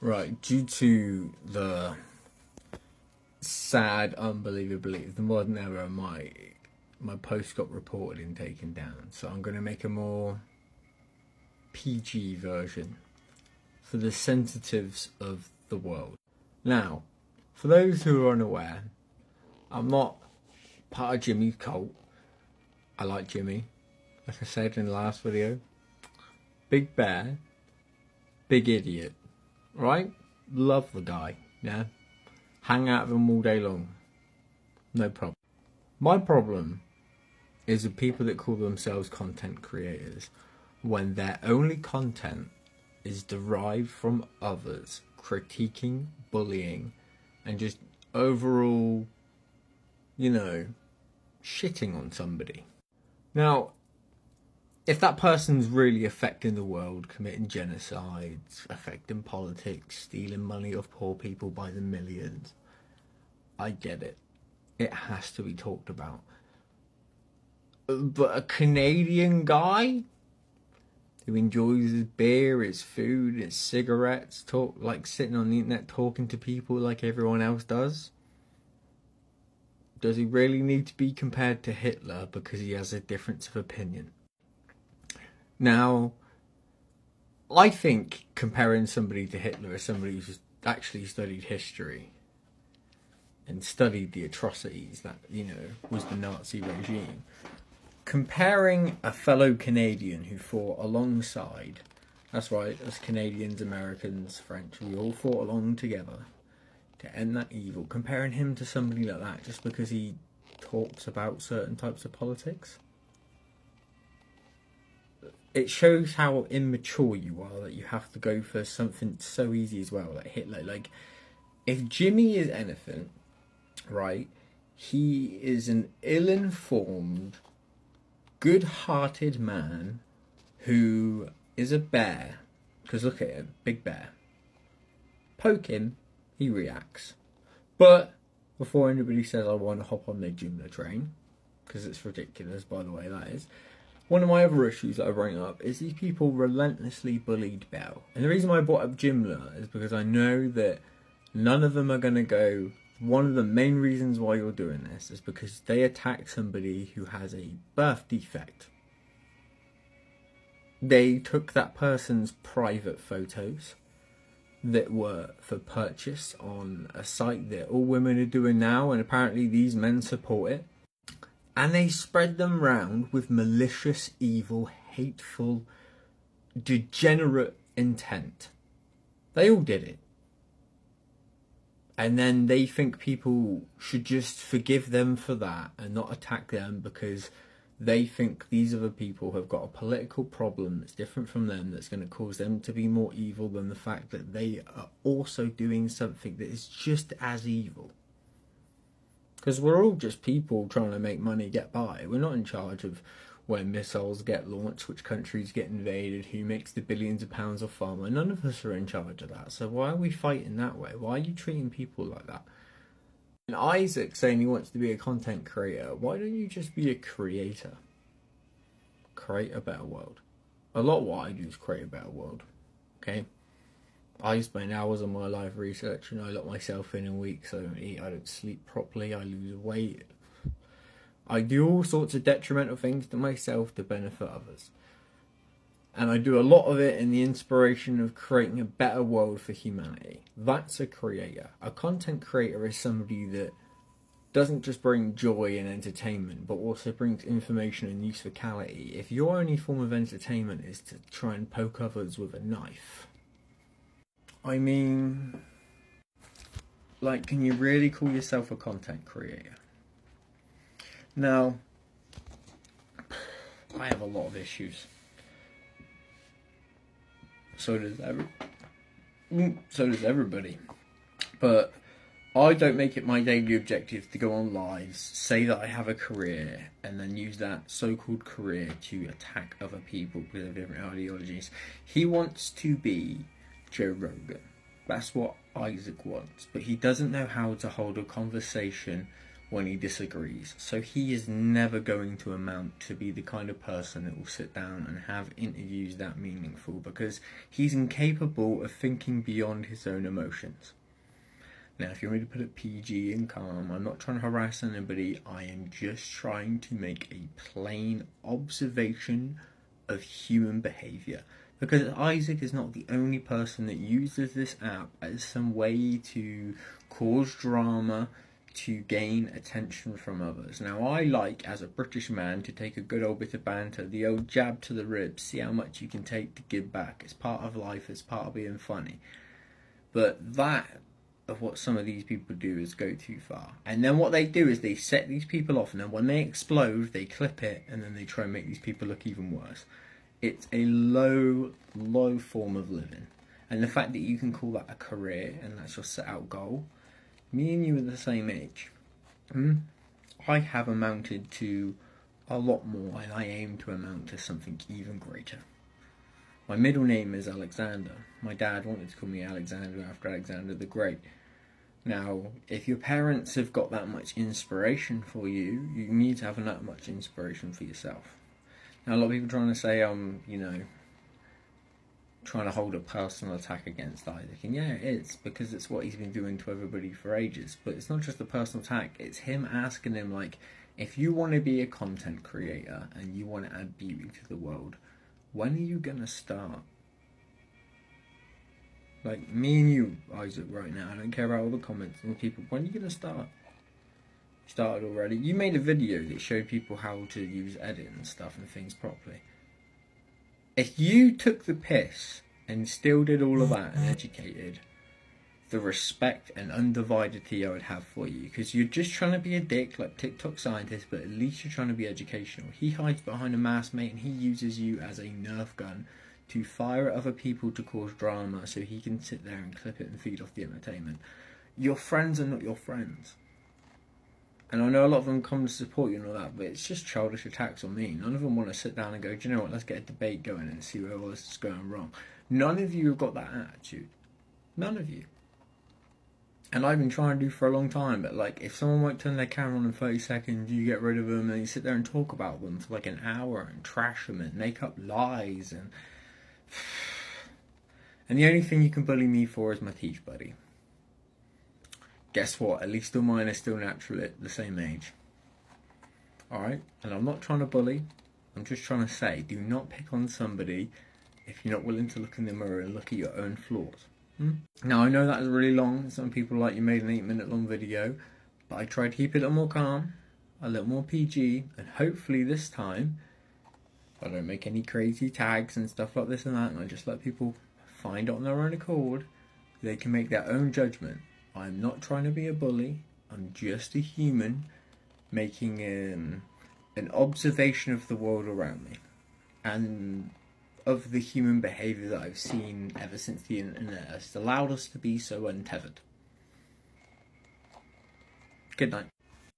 Right, due to the sad, unbelievably, the modern era, my post got reported and taken down. So I'm going to make a more PG version for the sensitives of the world. Now, for those who are unaware, I'm not part of Jimmy's cult. I like Jimmy, like I said in the last video. Big bear, big idiot, right? Love the guy, yeah? Hang out with him all day long, no problem. My problem is the people that call themselves content creators when their only content is derived from others critiquing, bullying, and just overall, shitting on somebody. Now, if that person's really affecting the world, committing genocides, affecting politics, stealing money off poor people by the millions, I get it. It has to be talked about. But a Canadian guy who enjoys his beer, his food, his cigarettes, sitting on the internet talking to people like everyone else does he really need to be compared to Hitler because he has a difference of opinion? Now, I think comparing somebody to Hitler as somebody who's actually studied history and studied the atrocities that, was the Nazi regime, comparing a fellow Canadian who fought alongside, that's right, as Canadians, Americans, French, we all fought along together to end that evil, comparing him to somebody like that just because he talks about certain types of politics, it shows how immature you are that you have to go for something so easy as well, like Hitler. Like, if Jimmy is anything, right, he is an ill-informed, good-hearted man who is a bear. Because look at him, big bear. Poke him, he reacts. But before anybody says I want to hop on the Jimla train, because it's ridiculous, by the way, that is, one of my other issues that I bring up is these people relentlessly bullied Bell. And the reason why I brought up Jimla is because I know that none of them are going to go. One of the main reasons why you're doing this is because they attack somebody who has a birth defect. They took that person's private photos that were for purchase on a site that all women are doing now, and apparently these men support it. And they spread them round with malicious, evil, hateful, degenerate intent. They all did it. And then they think people should just forgive them for that and not attack them because they think these other people have got a political problem that's different from them, that's going to cause them to be more evil than the fact that they are also doing something that is just as evil. Because we're all just people trying to make money, get by. We're not in charge of when missiles get launched, which countries get invaded, who makes the billions of pounds of pharma. None of us are in charge of that. So why are we fighting that way? Why are you treating people like that? And Isaac saying he wants to be a content creator. Why don't you just be a creator? Create a better world. A lot of what I do is create a better world. Okay? I spend hours of my life researching. I lock myself in weeks. I don't eat. I don't sleep properly. I lose weight. I do all sorts of detrimental things to myself to benefit others. And I do a lot of it in the inspiration of creating a better world for humanity. That's a creator. A content creator is somebody that doesn't just bring joy and entertainment, but also brings information and usefulity. If your only form of entertainment is to try and poke others with a knife, I mean, like, can you really call yourself a content creator? Now, I have a lot of issues. So does everybody. But I don't make it my daily objective to go on lives, say that I have a career, and then use that so-called career to attack other people because of different ideologies. He wants to be Joe Rogan. That's what Isaac wants. But he doesn't know how to hold a conversation when he disagrees. So he is never going to amount to be the kind of person that will sit down and have interviews that meaningful, because he's incapable of thinking beyond his own emotions. Now, if you want me to put it PG and calm, I'm not trying to harass anybody. I am just trying to make a plain observation of human behaviour. Because Isaac is not the only person that uses this app as some way to cause drama, to gain attention from others. Now, I like, as a British man, to take a good old bit of banter, the old jab to the ribs, see how much you can take to give back. It's part of life, it's part of being funny. But that of what some of these people do is go too far. And then what they do is they set these people off, and then when they explode, they clip it, and then they try and make these people look even worse. It's a low form of living. And the fact that you can call that a career, and that's your set out goal, me and you are the same age. I have amounted to a lot more, and I aim to amount to something even greater. My middle name is Alexander. My dad wanted to call me Alexander after Alexander the Great. Now, if your parents have got that much inspiration for you, you need to have that much inspiration for yourself. Now, a lot of people trying to say I'm, trying to hold a personal attack against Isaac. And yeah, it is, because it's what he's been doing to everybody for ages. But it's not just a personal attack, it's him asking him, like, if you want to be a content creator and you want to add beauty to the world, when are you going to start? Like, me and you, Isaac, right now, I don't care about all the comments and people, when are you going to start? You started already. You made a video that showed people how to use edit and stuff and things properly. If you took the piss and still did all of that and educated, the respect and undividedly I would have for you, because you're just trying to be a dick like TikTok scientist, but at least you're trying to be educational. He hides behind a mask, mate, and he uses you as a Nerf gun to fire at other people to cause drama so he can sit there and clip it and feed off the entertainment. Your friends are not your friends. And I know a lot of them come to support you and all that, but it's just childish attacks on me. None of them want to sit down and go, do you know what, let's get a debate going and see where all this is going wrong. None of you have got that attitude. None of you. And I've been trying to do for a long time, but like, if someone won't turn their camera on in 30 seconds, you get rid of them and you sit there and talk about them for like an hour and trash them and make up lies and... And the only thing you can bully me for is my teeth, buddy. Guess what? At least all mine are still natural at the same age. Alright? And I'm not trying to bully. I'm just trying to say, do not pick on somebody if you're not willing to look in the mirror and look at your own flaws. Now, I know that is really long. Some people like, you made an 8-minute long video. But I tried to keep it a little more calm, a little more PG. And hopefully this time, I don't make any crazy tags and stuff like this and that. And I just let people find it on their own accord. They can make their own judgment. I'm not trying to be a bully. I'm just a human making an observation of the world around me and of the human behaviour that I've seen ever since the internet has allowed us to be so untethered. Good night.